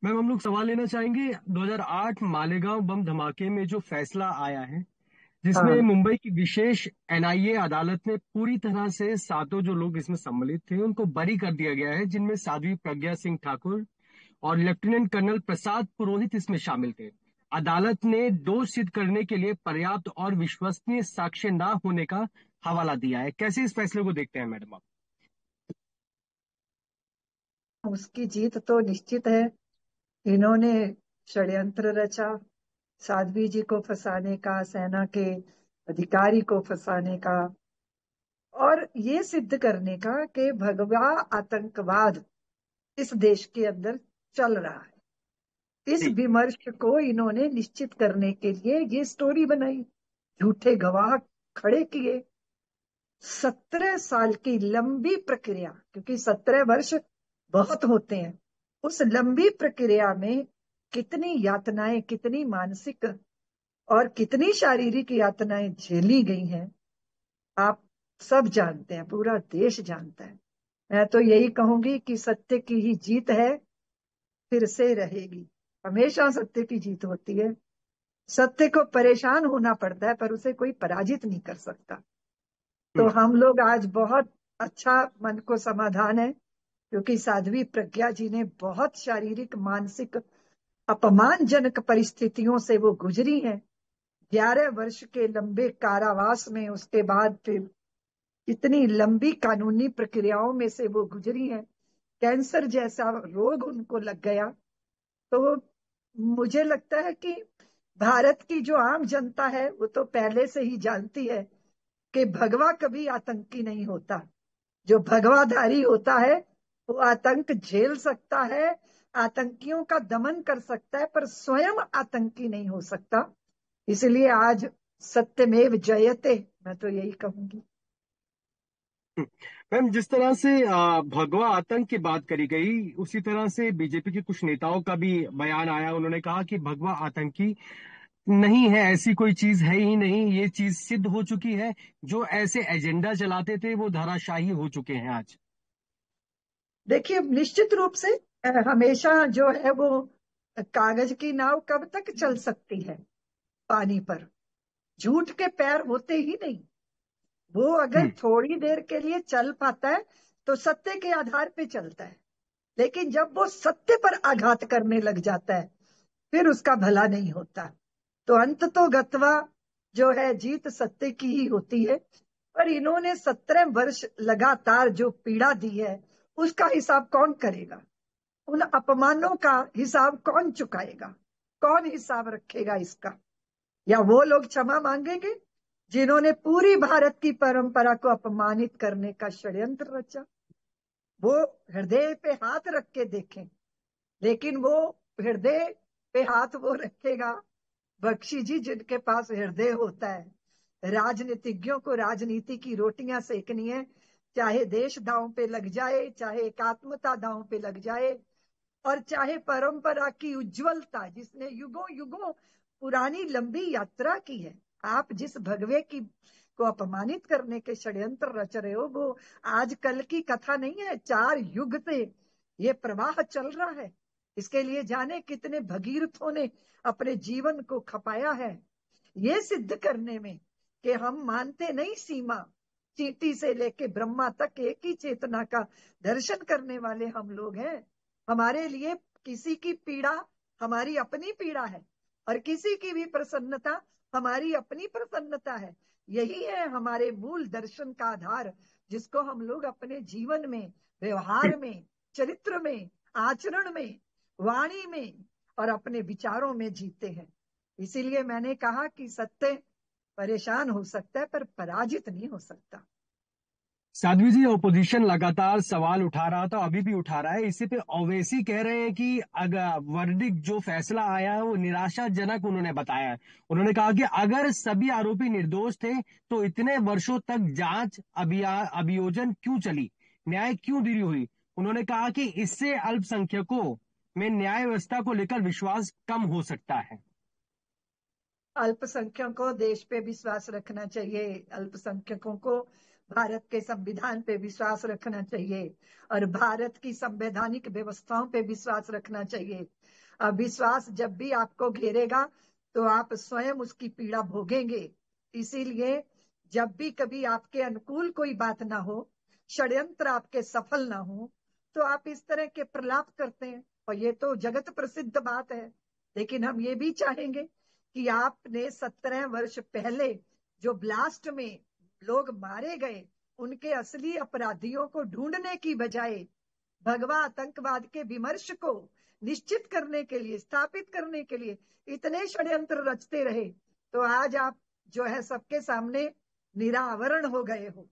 Ma'am, हम लोग सवाल लेना चाहेंगे 2008 मालेगांव बम धमाके में जो फैसला आया है, जिसमें हाँ। मुंबई की विशेष एनआईए अदालत ने पूरी तरह से सातों जो लोग इसमें सम्मिलित थे उनको बरी कर दिया गया है, जिनमें साध्वी प्रज्ञा सिंह ठाकुर और लेफ्टिनेंट कर्नल प्रसाद पुरोहित इसमें शामिल थे। अदालत ने दोष सिद्ध करने के लिए पर्याप्त और विश्वसनीय साक्ष्य न होने का हवाला दिया है। कैसे इस फैसले को देखते हैं मैडम आप? उसकी जीत तो निश्चित है। इन्होंने षड्यंत्र रचा, साध्वी जी को फंसाने का, सेना के अधिकारी को फंसाने का, और ये सिद्ध करने का कि भगवा आतंकवाद इस देश के अंदर चल रहा है। इस जी। विमर्श को इन्होंने निश्चित करने के लिए ये स्टोरी बनाई, झूठे गवाह खड़े किए। 17 साल की लंबी प्रक्रिया, क्योंकि 17 वर्ष बहुत होते हैं, उस लंबी प्रक्रिया में कितनी यातनाएं, कितनी मानसिक और कितनी शारीरिक यातनाएं झेली गई हैं, आप सब जानते हैं, पूरा देश जानता है। मैं तो यही कहूंगी कि सत्य की ही जीत है, फिर से रहेगी। हमेशा सत्य की जीत होती है। सत्य को परेशान होना पड़ता है, पर उसे कोई पराजित नहीं कर सकता। तो हम्म। हम लोग आज बहुत अच्छा, मन को समाधान है, क्योंकि साध्वी प्रज्ञा जी ने बहुत शारीरिक मानसिक अपमानजनक परिस्थितियों से वो गुजरी हैं। 11 वर्ष के लंबे कारावास में, उसके बाद फिर इतनी लंबी कानूनी प्रक्रियाओं में से वो गुजरी हैं। कैंसर जैसा रोग उनको लग गया। तो मुझे लगता है कि भारत की जो आम जनता है वो तो पहले से ही जानती है कि भगवा कभी आतंकी नहीं होता। जो भगवाधारी होता है वो आतंक झेल सकता है, आतंकियों का दमन कर सकता है, पर स्वयं आतंकी नहीं हो सकता। इसलिए आज सत्यमेव जयते, मैं तो यही कहूंगी। हम्म। मैम, जिस तरह से भगवा आतंक की बात करी गई, उसी तरह से बीजेपी के कुछ नेताओं का भी बयान आया। उन्होंने कहा कि भगवा आतंकी नहीं है, ऐसी कोई चीज है ही नहीं, ये चीज सिद्ध हो चुकी है। जो ऐसे एजेंडा चलाते थे वो धराशायी हो चुके हैं आज। देखिए, निश्चित रूप से हमेशा जो है वो कागज की नाव कब तक चल सकती है पानी पर। झूठ के पैर होते ही नहीं। वो अगर हम्म। थोड़ी देर के लिए चल पाता है तो सत्य के आधार पे चलता है, लेकिन जब वो सत्य पर आघात करने लग जाता है फिर उसका भला नहीं होता। तो अंत तो गत्वा जो है, जीत सत्य की ही होती है। पर इन्होंने 17 वर्ष लगातार जो पीड़ा दी है, उसका हिसाब कौन करेगा? उन अपमानों का हिसाब कौन चुकाएगा? कौन हिसाब रखेगा इसका? या वो लोग क्षमा मांगेंगे जिन्होंने पूरी भारत की परंपरा को अपमानित करने का षड्यंत्र रचा? वो हृदय पे हाथ रख के देखें। लेकिन वो हृदय पे हाथ वो रखेगा, बख्शी जी, जिनके पास हृदय होता है। राजनीतिज्ञों को राजनीति की रोटियां सेकनी है, चाहे देश दांव पे लग जाए, चाहे एकात्मता दांव पे लग जाए, और चाहे परंपरा की उज्जवलता, जिसने युगों युगों पुरानी लंबी यात्रा की है। आप जिस भगवे की को अपमानित करने के षड्यंत्र रच रहे हो, वो आज कल की कथा नहीं है। 4 युग से ये प्रवाह चल रहा है। इसके लिए जाने कितने भगीरथों ने अपने जीवन को खपाया है, ये सिद्ध करने में कि हम मानते नहीं सीमा। चींटी से लेके ब्रह्मा तक एक ही चेतना का दर्शन करने वाले हम लोग हैं। हमारे लिए किसी की पीड़ा हमारी अपनी पीड़ा है, और किसी की भी प्रसन्नता हमारी अपनी प्रसन्नता है। यही है हमारे मूल दर्शन का आधार, जिसको हम लोग अपने जीवन में, व्यवहार में, चरित्र में, आचरण में, वाणी में और अपने विचारों में जीते हैं। इसीलिए मैंने कहा कि सत्य परेशान हो सकता है, पर पराजित नहीं हो सकता। साध्वी जी, ओपोजिशन लगातार सवाल उठा रहा था, अभी भी उठा रहा है। इसी पे ओवैसी कह रहे हैं कि अगर वर्डिक्ट जो फैसला आया है वो निराशाजनक उन्होंने बताया है। उन्होंने कहा कि अगर सभी आरोपी निर्दोष थे तो इतने वर्षों तक जांच अभियोजन क्यों चली, न्याय क्यों देरी हुई। उन्होंने कहा कि इससे अल्पसंख्यकों में न्याय व्यवस्था को लेकर विश्वास कम हो सकता है। अल्पसंख्यकों को देश पे विश्वास रखना चाहिए। अल्पसंख्यकों को भारत के संविधान पे विश्वास रखना चाहिए और भारत की संवैधानिक व्यवस्थाओं पे विश्वास रखना चाहिए। विश्वास जब भी आपको घेरेगा तो आप स्वयं उसकी पीड़ा भोगेंगे। इसीलिए जब भी कभी आपके अनुकूल कोई बात ना हो, षड्यंत्र आपके सफल ना हो, तो आप इस तरह के प्रलाप करते हैं, और ये तो जगत प्रसिद्ध बात है। लेकिन हम ये भी चाहेंगे कि आपने 17 वर्ष पहले जो ब्लास्ट में लोग मारे गए, उनके असली अपराधियों को ढूंढने की बजाय भगवा आतंकवाद के विमर्श को निश्चित करने के लिए, स्थापित करने के लिए इतने षड्यंत्र रचते रहे, तो आज आप जो है सबके सामने निरावरण हो गए हो।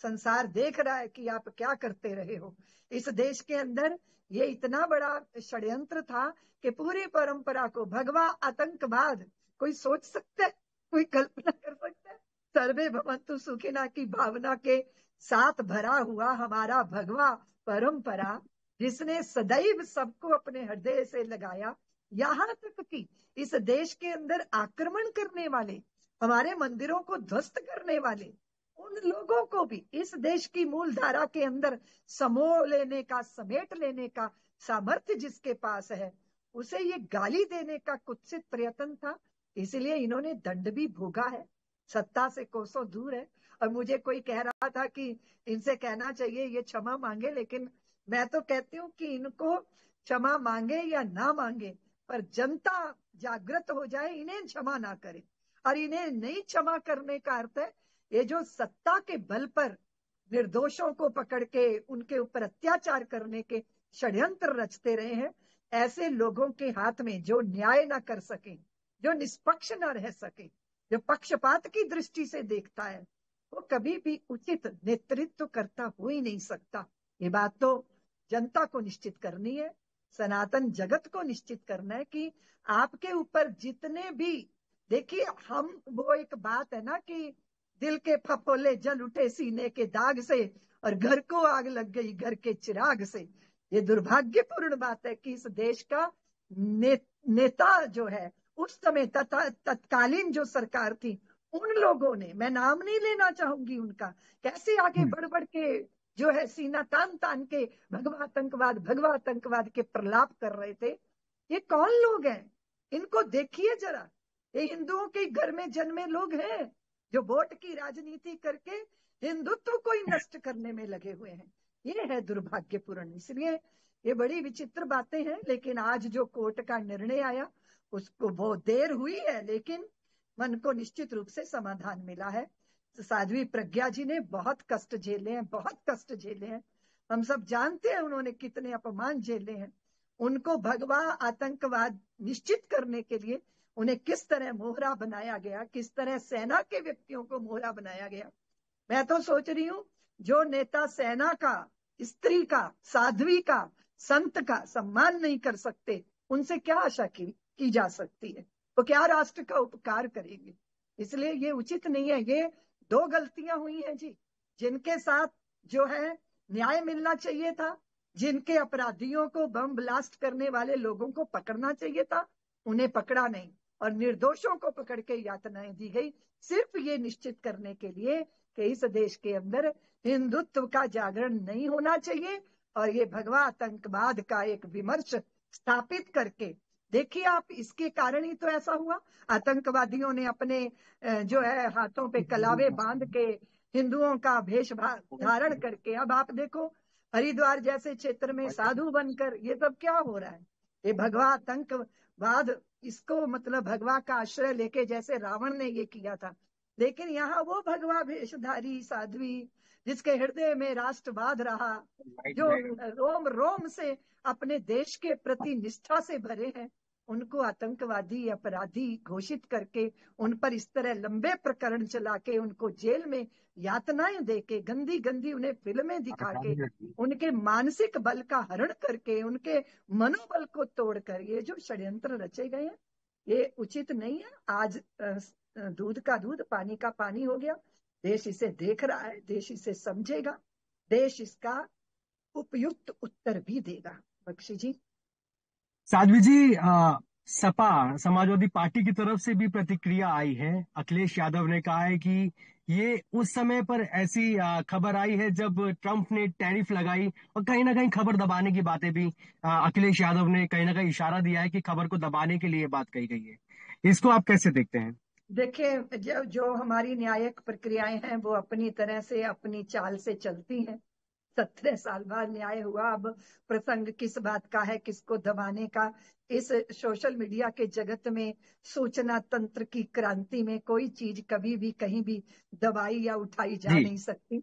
संसार देख रहा है कि आप क्या करते रहे हो। इस देश के अंदर ये इतना बड़ा षड्यंत्र था कि पूरी परंपरा को भगवा आतंकवाद, कोई सोच सकता है, कोई कल्पना कर सकता है? सर्वे भवन्तु सुखिना की भावना के साथ भरा हुआ हमारा भगवा परंपरा, जिसने सदैव सबको अपने हृदय से लगाया, यहां तक कि इस देश के अंदर आक्रमण करने वाले, हमारे मंदिरों को ध्वस्त करने वाले, उन लोगों को भी इस देश की मूल धारा के अंदर समो लेने का, समेट लेने का सामर्थ्य जिसके पास है, उसे ये गाली देने का कुत्सित प्रयत्न था। इसलिए इन्होंने दंड भी भोगा है, सत्ता से कोसों दूर है। और मुझे कोई कह रहा था कि इनसे कहना चाहिए ये क्षमा मांगे, लेकिन मैं तो कहती हूँ कि इनको क्षमा मांगे या ना मांगे, पर जनता जागृत हो जाए, इन्हें क्षमा ना करे। और इन्हें नहीं क्षमा करने का अर्थ है, ये जो सत्ता के बल पर निर्दोषों को पकड़ के उनके ऊपर अत्याचार करने के षड्यंत्र रचते रहे हैं, ऐसे लोगों के हाथ में जो न्याय ना कर सके, जो निष्पक्ष न रह सके, जो पक्षपात की दृष्टि से देखता है, वो कभी भी उचित नेतृत्व करता हो ही नहीं सकता। ये बात तो जनता को निश्चित करनी है, सनातन जगत को निश्चित करना है कि आपके ऊपर जितने भी, देखिए हम, वो एक बात है ना कि दिल के फफोले जल उठे सीने के दाग से और घर को आग लग गई घर के चिराग से। ये दुर्भाग्यपूर्ण बात है कि इस देश का नेता जो है, उस समय तत्कालीन जो सरकार थी, उन लोगों ने, मैं नाम नहीं लेना चाहूंगी उनका, कैसे आगे बढ़ बढ़ के जो है सीना तान तान के भगवा आतंकवाद के प्रलाप कर रहे थे। ये कौन लोग हैं? इनको देखिए जरा, ये हिंदुओं के घर में जन्मे लोग हैं जो वोट की राजनीति करके हिंदुत्व को ही नष्ट करने में लगे हुए हैं। ये है दुर्भाग्यपूर्ण। इसलिए ये बड़ी विचित्र बातें हैं। लेकिन आज जो कोर्ट का निर्णय आया, उसको बहुत देर हुई है, लेकिन मन को निश्चित रूप से समाधान मिला है। साध्वी प्रज्ञा जी ने बहुत कष्ट झेले हैं, बहुत कष्ट झेले हैं। हम सब जानते हैं उन्होंने कितने अपमान झेले हैं। उनको भगवा आतंकवाद निश्चित करने के लिए उन्हें किस तरह मोहरा बनाया गया, किस तरह सेना के व्यक्तियों को मोहरा बनाया गया। मैं तो सोच रही हूँ, जो नेता सेना का, स्त्री का, साध्वी का, संत का सम्मान नहीं कर सकते, उनसे क्या आशा की जा सकती है? वो क्या राष्ट्र का उपकार करेंगे? इसलिए ये उचित नहीं है। ये दो गलतियां हुई हैं जी, जिनके साथ जो है न्याय मिलना चाहिए था, जिनके अपराधियों को, बम ब्लास्ट करने वाले लोगों को पकड़ना चाहिए था, उन्हें पकड़ा नहीं, और निर्दोषों को पकड़ के यातनाएं दी गई, सिर्फ ये निश्चित करने के लिए कि इस देश के अंदर हिंदुत्व का जागरण नहीं होना चाहिए, और ये भगवा आतंकवाद का एक विमर्श स्थापित करके, देखिए आप, इसके कारण ही तो ऐसा हुआ। आतंकवादियों ने अपने जो है हाथों पे कलावे बांध के, हिंदुओं का भेष धारण करके, अब आप देखो हरिद्वार जैसे क्षेत्र में साधु बनकर ये सब क्या हो रहा है। ये भगवा आतंकवाद, इसको मतलब भगवा का आश्रय लेके जैसे रावण ने ये किया था। लेकिन यहाँ वो भगवा भेषधारी साध्वी, जिसके हृदय में राष्ट्रवाद रहा, जो रोम रोम से अपने देश के प्रति निष्ठा से भरे हैं, उनको आतंकवादी, अपराधी घोषित करके, उन पर इस तरह लंबे प्रकरण चला के, उनको जेल में यातनाएं देके, गंदी गंदी उन्हें फिल्में दिखा के, उनके मानसिक बल का हरण करके, उनके मनोबल को तोड़कर ये जो षड्यंत्र रचे गए हैं, ये उचित नहीं है। आज दूध का दूध, पानी का पानी हो गया। देश इसे देख रहा है, देश इसे समझेगा, देश इसका उपयुक्त उत्तर भी देगा। बख्शी जी। साध्वी जी, सपा समाजवादी पार्टी की तरफ से भी प्रतिक्रिया आई है। अखिलेश यादव ने कहा है कि ये उस समय पर ऐसी खबर आई है जब ट्रंप ने टैरिफ लगाई, और कहीं ना कहीं खबर दबाने की बातें भी अखिलेश यादव ने कहीं ना कहीं इशारा दिया है कि खबर को दबाने के लिए बात कही गई है। इसको आप कैसे देखते हैं? देखिए, जो जो हमारी न्यायिक प्रक्रियाएं हैं वो अपनी तरह से अपनी चाल से चलती हैं। 17 साल बाद न्याय हुआ, अब प्रसंग किस बात का है, किसको दबाने का। इस सोशल मीडिया के जगत में, सूचना तंत्र की क्रांति में, कोई चीज कभी भी कहीं भी दबाई या उठाई जा जी। नहीं सकती।